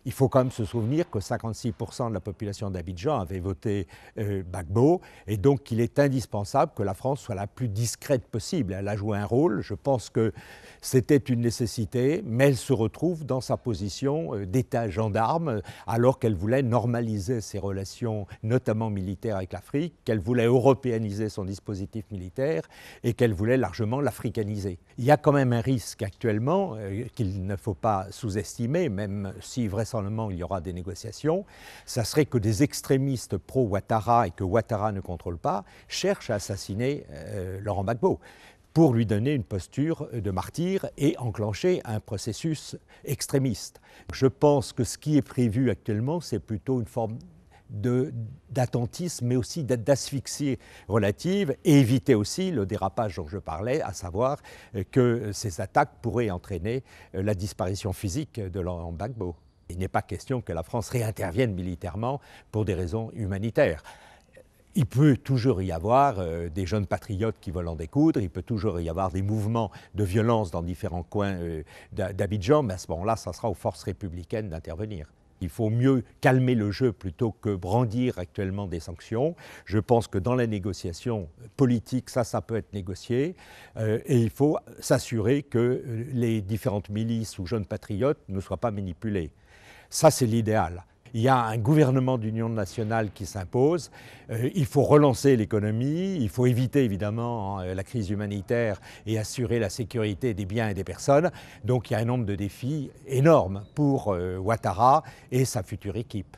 Il faut quand même se souvenir que 56% de la population d'Abidjan avait voté Gbagbo, et donc qu'il est indispensable que la France soit la plus discrète possible. Elle a joué un rôle, je pense que c'était une nécessité, mais elle se retrouve dans sa position d'État gendarme, alors qu'elle voulait normaliser ses relations, notamment militaires, avec l'Afrique, qu'elle voulait européaniser son dispositif militaire et qu'elle voulait largement l'africaniser. Il y a quand même un risque actuellement qu'il ne faut pas sous-estimer, même si vraisemblablement il y aura des négociations, ça serait que des extrémistes pro-Ouattara et que Ouattara ne contrôle pas cherchent à assassiner Laurent Gbagbo pour lui donner une posture de martyr et enclencher un processus extrémiste. Je pense que ce qui est prévu actuellement, c'est plutôt une forme d'attentisme, mais aussi d'asphyxie relative, et éviter aussi le dérapage dont je parlais, à savoir que ces attaques pourraient entraîner la disparition physique de Laurent Gbagbo. Il n'est pas question que la France réintervienne militairement pour des raisons humanitaires. Il peut toujours y avoir des jeunes patriotes qui veulent en découdre, il peut toujours y avoir des mouvements de violence dans différents coins d'Abidjan, mais à ce moment-là, ça sera aux forces républicaines d'intervenir. Il faut mieux calmer le jeu plutôt que brandir actuellement des sanctions. Je pense que dans la négociation politique, ça peut être négocié. Et il faut s'assurer que les différentes milices ou jeunes patriotes ne soient pas manipulés. Ça, c'est l'idéal. Il y a un gouvernement d'union nationale qui s'impose. Il faut relancer l'économie, il faut éviter évidemment la crise humanitaire et assurer la sécurité des biens et des personnes. Donc il y a un nombre de défis énormes pour Ouattara et sa future équipe.